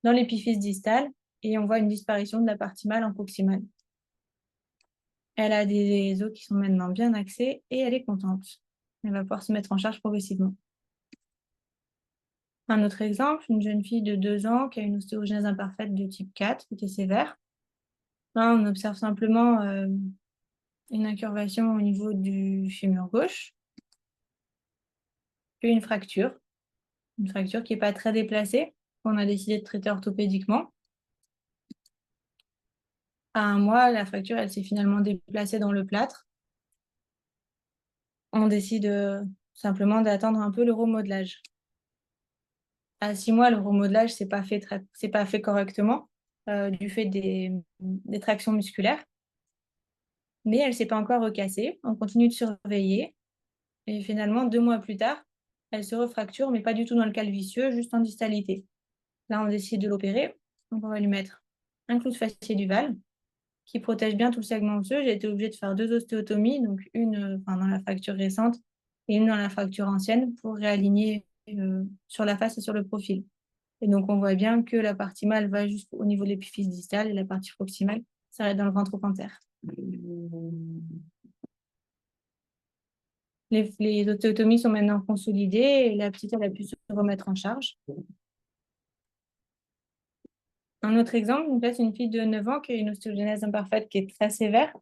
dans l'épiphyse distale et on voit une disparition de la partie mâle en proximale. Elle a des os qui sont maintenant bien axés et elle est contente. Elle va pouvoir se mettre en charge progressivement. Un autre exemple, une jeune fille de 2 ans qui a une ostéogenèse imparfaite de type 4, qui est sévère. Là, on observe simplement une incurvation au niveau du fémur gauche, puis une fracture qui n'est pas très déplacée, qu'on a décidé de traiter orthopédiquement. À 1 mois, la fracture, elle s'est finalement déplacée dans le plâtre. On décide simplement d'attendre un peu le remodelage. À 6 mois, le remodelage c'est pas fait correctement du fait des tractions musculaires. Mais elle ne s'est pas encore recassée. On continue de surveiller. Et finalement, 2 mois plus tard, elle se refracture, mais pas du tout dans le calvicieux, juste en distalité. Là, on décide de l'opérer. Donc, on va lui mettre un clou de fascier duval qui protège bien tout le segment osseux. J'ai été obligée de faire 2 ostéotomies, donc une dans la fracture récente et une dans la fracture ancienne pour réaligner sur la face et sur le profil. Et donc, on voit bien que la partie mâle va jusqu'au niveau de l'épiphyse distale et la partie proximale s'arrête dans le ventre pantère. Les ostéotomies sont maintenant consolidées et la petite elle a pu se remettre en charge. Un autre exemple, donc là, c'est une fille de 9 ans qui a une ostéogenèse imparfaite qui est très sévère,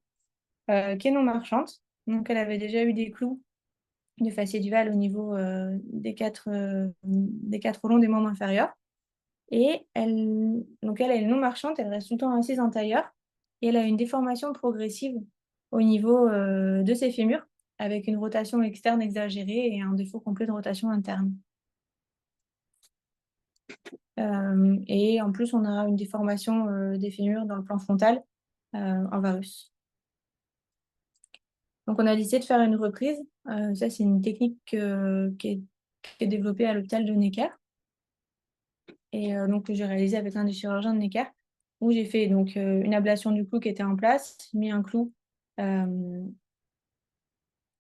qui est non marchante. Donc, elle avait déjà eu des clous de fascier duval au niveau des quatre longs des membres inférieurs. Et donc elle est non marchante, elle reste tout le temps assise en tailleur. Et elle a une déformation progressive au niveau de ses fémurs, avec une rotation externe exagérée et un défaut complet de rotation interne. Et en plus, on a une déformation des fémurs dans le plan frontal en varus. Donc, on a décidé de faire une reprise. Ça, c'est une technique qui est développée à l'hôpital de Necker et donc que j'ai réalisée avec un des chirurgiens de Necker, où j'ai fait donc une ablation du clou qui était en place, mis un clou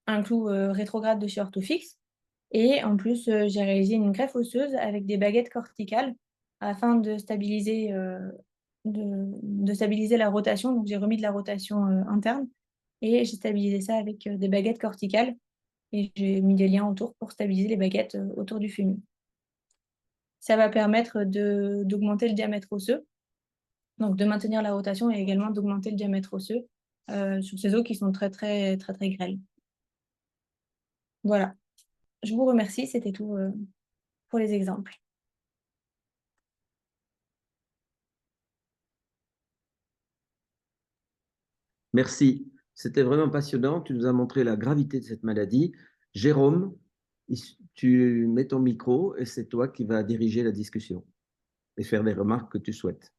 rétrograde de chez Orthofix. Et en plus, j'ai réalisé une greffe osseuse avec des baguettes corticales afin de stabiliser, de stabiliser la rotation. Donc, j'ai remis de la rotation interne et j'ai stabilisé ça avec des baguettes corticales et j'ai mis des liens autour pour stabiliser les baguettes autour du fémur. Ça va permettre d'augmenter le diamètre osseux, donc de maintenir la rotation et également d'augmenter le diamètre osseux sur ces os qui sont très, très, très, très grêles. Voilà. Je vous remercie, c'était tout pour les exemples. Merci. C'était vraiment passionnant. Tu nous as montré la gravité de cette maladie. Jérôme, Tu mets ton micro et c'est toi qui vas diriger la discussion et faire les remarques que tu souhaites.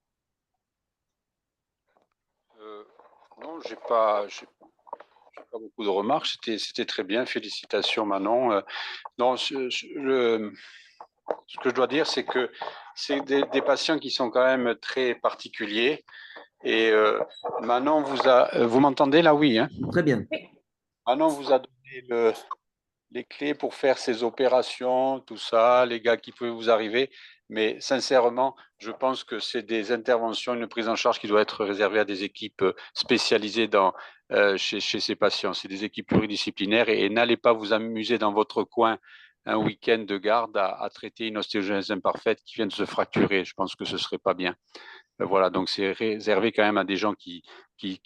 Non, j'ai pas beaucoup de remarques. C'était très bien. Félicitations, Manon. Non, ce que je dois dire, c'est que c'est des patients qui sont quand même très particuliers. Et Manon vous m'entendez là? Oui, hein? Très bien. Manon vous a donné les clés pour faire ces opérations, tout ça, les gars qui peuvent vous arriver. Mais sincèrement, je pense que c'est des interventions, une prise en charge qui doit être réservée à des équipes spécialisées chez ces patients. C'est des équipes pluridisciplinaires et n'allez pas vous amuser dans votre coin un week-end de garde à traiter une ostéogenèse imparfaite qui vient de se fracturer. Je pense que ce serait pas bien. Voilà, donc c'est réservé quand même à des gens qui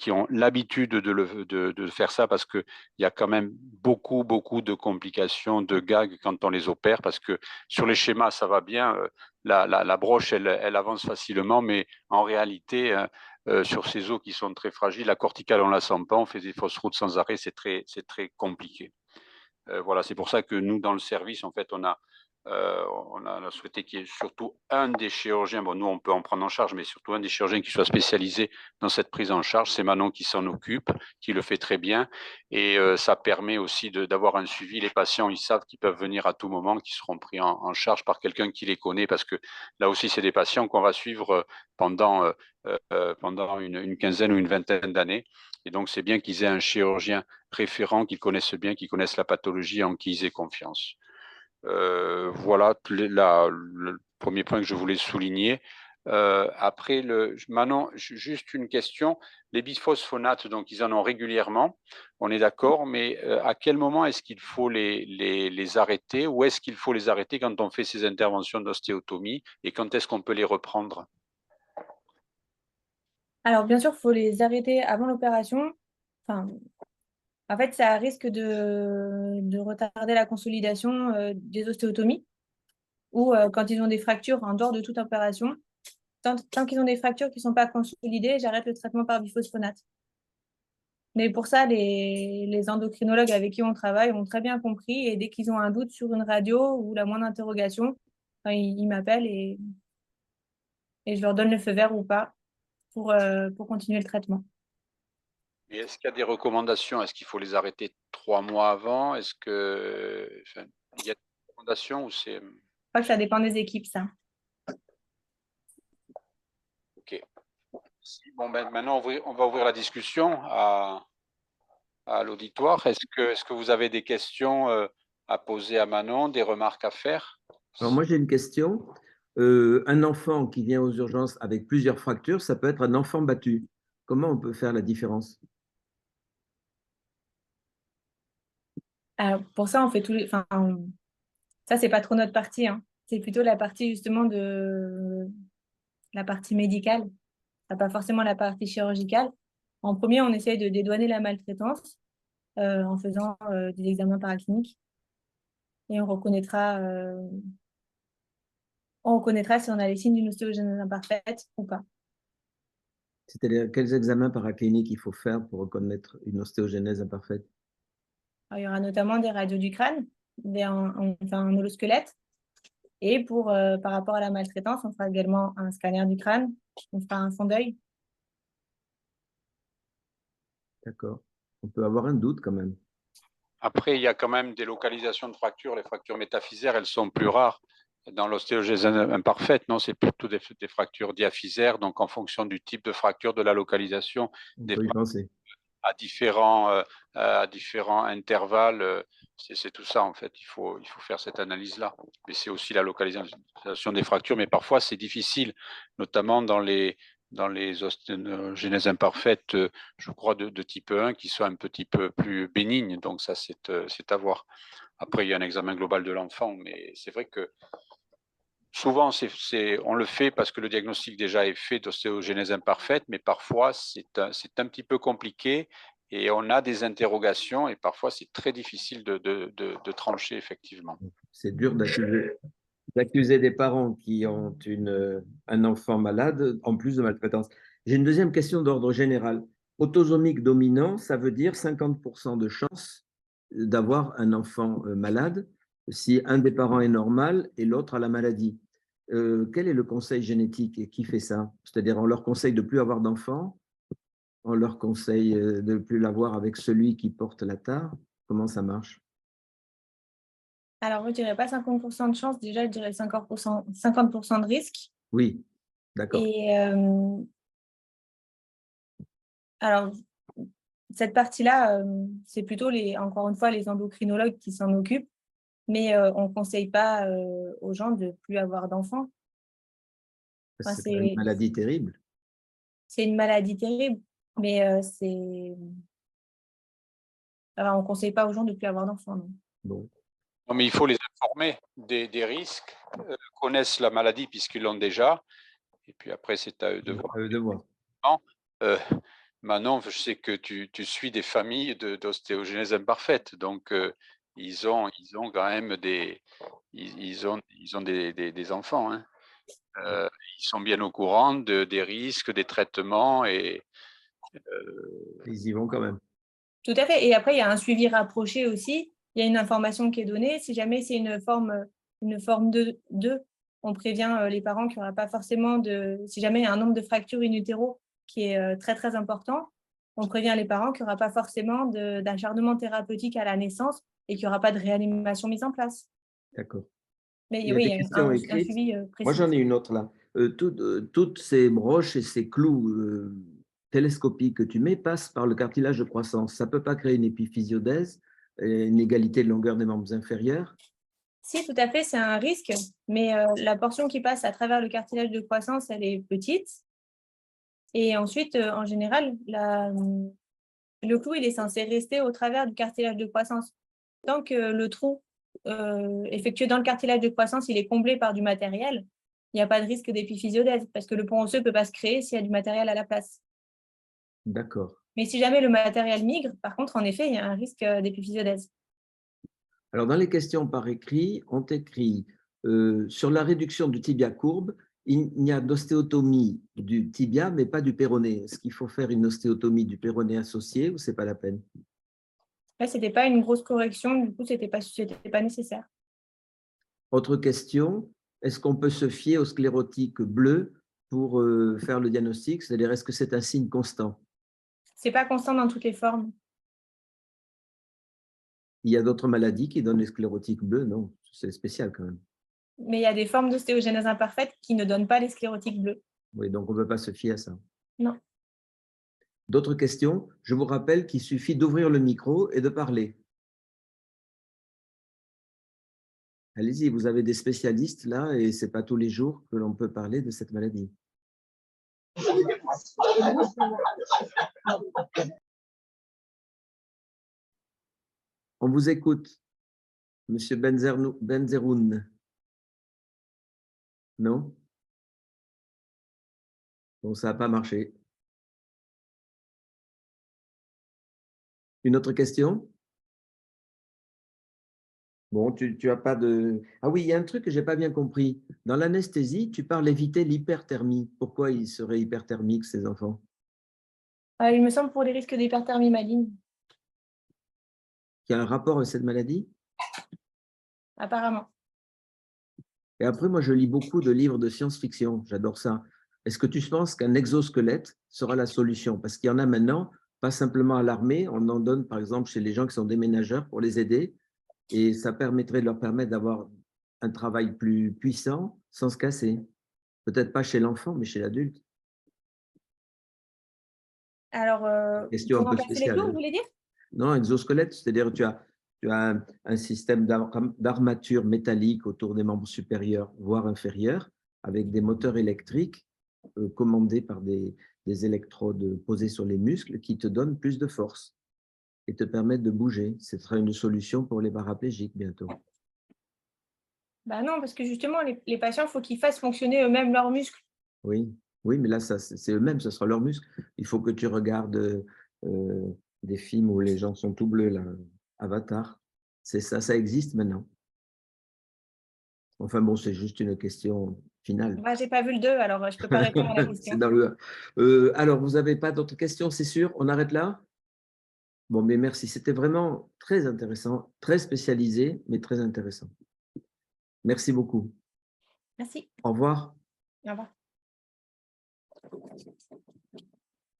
ont l'habitude de faire ça parce qu'il y a quand même beaucoup de complications, de gags quand on les opère parce que sur les schémas, ça va bien. La broche, elle avance facilement, mais en réalité, sur ces os qui sont très fragiles, la corticale, on la sent pas, on fait des fausses routes sans arrêt, c'est très compliqué. Voilà, c'est pour ça que nous, dans le service, en fait, on a souhaité qu'il y ait surtout un des chirurgiens, bon, nous, on peut en prendre en charge, mais surtout un des chirurgiens qui soit spécialisé dans cette prise en charge. C'est Manon qui s'en occupe, qui le fait très bien. Et ça permet aussi d'avoir un suivi. Les patients, ils savent qu'ils peuvent venir à tout moment, qu'ils seront pris en charge par quelqu'un qui les connaît, parce que là aussi, c'est des patients qu'on va suivre pendant une quinzaine ou une vingtaine d'années. Et donc, c'est bien qu'ils aient un chirurgien référent, qu'ils connaissent bien, qu'ils connaissent la pathologie, en qui ils aient confiance. Voilà le premier point que je voulais souligner. Après, Manon, juste une question. Les bisphosphonates, donc ils en ont régulièrement, on est d'accord, mais à quel moment est-ce qu'il faut les arrêter? Ou est-ce qu'il faut les arrêter quand on fait ces interventions d'ostéotomie? Et quand est-ce qu'on peut les reprendre? Alors, bien sûr, il faut les arrêter avant l'opération. Enfin, en fait, ça risque de retarder la consolidation des ostéotomies ou quand ils ont des fractures en dehors de toute opération. Tant qu'ils ont des fractures qui ne sont pas consolidées, j'arrête le traitement par biphosphonate. Mais pour ça, les endocrinologues avec qui on travaille ont très bien compris et dès qu'ils ont un doute sur une radio ou la moindre interrogation, enfin, ils m'appellent et je leur donne le feu vert ou pas pour continuer le traitement. Et est-ce qu'il y a des recommandations? Est-ce qu'il faut les arrêter 3 mois avant? Est-ce que, enfin, il y a des recommandations ou c'est... Je crois que ça dépend des équipes, ça. OK. Bon, ben, maintenant, on va ouvrir la discussion à l'auditoire. Est-ce que vous avez des questions à poser à Manon, des remarques à faire? Alors moi, j'ai une question. Un enfant qui vient aux urgences avec plusieurs fractures, ça peut être un enfant battu. Comment on peut faire la différence? Alors, pour ça, on fait tous les... Enfin, ça, c'est pas trop notre partie, hein. C'est plutôt la partie justement de la partie médicale, pas forcément la partie chirurgicale. En premier, on essaye de dédouaner la maltraitance en faisant des examens paracliniques et on reconnaîtra si on a les signes d'une ostéogenèse imparfaite ou pas. C'est-à-dire, quels examens paracliniques il faut faire pour reconnaître une ostéogenèse imparfaite? Alors, il y aura notamment des radios du crâne, un holosquelette. Et par rapport à la maltraitance, on fera également un scanner du crâne, on fera un fond d'œil. D'accord. On peut avoir un doute quand même. Après, il y a quand même des localisations de fractures. Les fractures métaphysaires, elles sont plus rares dans l'ostéogenèse imparfaite. Non, c'est plutôt des fractures diaphysaires. Donc, en fonction du type de fracture, de la localisation, On des peut y penser. à différents intervalles. C'est tout ça, en fait. Il faut faire cette analyse-là. Mais c'est aussi la localisation des fractures. Mais parfois, c'est difficile, notamment dans les ostéogenèses imparfaites, je crois, de type 1, qui sont un petit peu plus bénignes. Donc, ça, c'est à voir. Après, il y a un examen global de l'enfant. Mais c'est vrai que souvent, on le fait parce que le diagnostic déjà est fait d'ostéogenèse imparfaite, mais parfois, c'est un petit peu compliqué et on a des interrogations et parfois, c'est très difficile de trancher, effectivement. C'est dur d'accuser des parents qui ont un enfant malade en plus de maltraitance. J'ai une deuxième question d'ordre général. Autosomique dominant, ça veut dire 50% de chance d'avoir un enfant malade. si un des parents est normal et l'autre a la maladie. Quel est le conseil génétique et qui fait ça? C'est-à-dire, on leur conseille de ne plus avoir d'enfants, on leur conseille de ne plus l'avoir avec celui qui porte la tare. Comment ça marche? Alors, moi, je dirais pas 50% de chance, déjà, je dirais 50% de risque. Oui, d'accord. Et alors, cette partie-là, c'est plutôt, encore une fois, les endocrinologues qui s'en occupent, mais on ne conseille pas aux gens de ne plus avoir d'enfants. Enfin, C'est une maladie terrible. c'est une maladie terrible, mais alors, on ne conseille pas aux gens de ne plus avoir d'enfants. Non. Bon. Non, mais il faut les informer des risques, connaissent la maladie puisqu'ils l'ont déjà, et puis après, c'est à eux de voir. À eux de voir. Manon, je sais que tu suis des familles d'ostéogenèse imparfaite, donc ils ont quand même ils ont des enfants. Hein. Ils sont bien au courant des risques, des traitements et Ils y vont quand même. Tout à fait. Et après, il y a un suivi rapproché aussi. Il y a une information qui est donnée. Si jamais c'est une forme 2, on prévient les parents qu'il n'y aura pas forcément si jamais il y a un nombre de fractures in utero qui est très, très important, on prévient les parents qu'il n'y aura pas forcément d'acharnement thérapeutique à la naissance et qu'il n'y aura pas de réanimation mise en place. D'accord. Mais Il y a oui, des il y questions a un écrites. suivi précis. Moi, j'en ai une autre là. Toutes ces broches et ces clous télescopiques que tu mets passent par le cartilage de croissance. Ça ne peut pas créer une épiphysiodèse, une égalité de longueur des membres inférieurs? Si, tout à fait, c'est un risque, mais la portion qui passe à travers le cartilage de croissance, elle est petite. Et ensuite, en général, le clou, il est censé rester au travers du cartilage de croissance. Tant que le trou effectué dans le cartilage de croissance, il est comblé par du matériel, il n'y a pas de risque d'épiphysiodèse parce que le pont osseux ne peut pas se créer s'il y a du matériel à la place. D'accord. Mais si jamais le matériel migre, par contre, en effet, il y a un risque d'épiphysiodèse. Alors, dans les questions par écrit, on écrit sur la réduction du tibia courbe, il n'y a d'ostéotomie du tibia, mais pas du péroné. Est-ce qu'il faut faire une ostéotomie du péroné associé ou ce n'est pas la peine? Là, ce n'était pas une grosse correction, du coup, ce n'était pas nécessaire. Autre question, est-ce qu'on peut se fier au sclérotique bleu pour faire le diagnostic? C'est-à-dire, est-ce que c'est un signe constant? Ce n'est pas constant dans toutes les formes. Il y a d'autres maladies qui donnent les sclérotiques bleus? Non, c'est spécial quand même. Mais il y a des formes d'ostéogenèse imparfaite qui ne donnent pas les sclérotiques bleus. Oui, donc on ne peut pas se fier à ça. Non. D'autres questions? Je vous rappelle qu'il suffit d'ouvrir le micro et de parler. Allez-y, vous avez des spécialistes là et ce n'est pas tous les jours que l'on peut parler de cette maladie. On vous écoute, Monsieur Benzeroun. Non? Bon, ça n'a pas marché. Une autre question? Bon, tu n'as pas de… Ah oui, il y a un truc que je n'ai pas bien compris. Dans l'anesthésie, tu parles éviter l'hyperthermie. Pourquoi ils seraient hyperthermiques, ces enfants? Il me semble pour les risques d'hyperthermie maligne. Il y a un rapport avec cette maladie? Apparemment. Et après, moi, je lis beaucoup de livres de science-fiction. J'adore ça. Est-ce que tu penses qu'un exosquelette sera la solution? Parce qu'il y en a maintenant, pas simplement à l'armée, on en donne, par exemple, chez les gens qui sont déménageurs pour les aider. Et ça permettrait de leur permettre d'avoir un travail plus puissant sans se casser. Peut-être pas chez l'enfant, mais chez l'adulte. Alors, Question pour un peu remplacer les spéciale. clous, vous voulez dire? Non, exosquelette, c'est-à-dire tu as un système d'armature métallique autour des membres supérieurs, voire inférieurs, avec des moteurs électriques commandés par des électrodes posées sur les muscles qui te donnent plus de force et te permettent de bouger. Ce sera une solution pour les paraplégiques bientôt. Bah non, parce que justement, les patients, il faut qu'ils fassent fonctionner eux-mêmes leurs muscles. Oui, oui, mais là, c'est eux-mêmes, ce sera leurs muscles. Il faut que tu regardes des films où les gens sont tout bleus, là. Avatar. C'est ça, ça existe maintenant. Enfin bon, c'est juste une question finale. Bah, je n'ai pas vu le 2, alors je ne peux pas répondre à la question. Alors, vous n'avez pas d'autres questions, c'est sûr? On arrête là? Bon, mais merci. C'était vraiment très intéressant, très spécialisé, mais très intéressant. Merci beaucoup. Merci. Au revoir. Au revoir.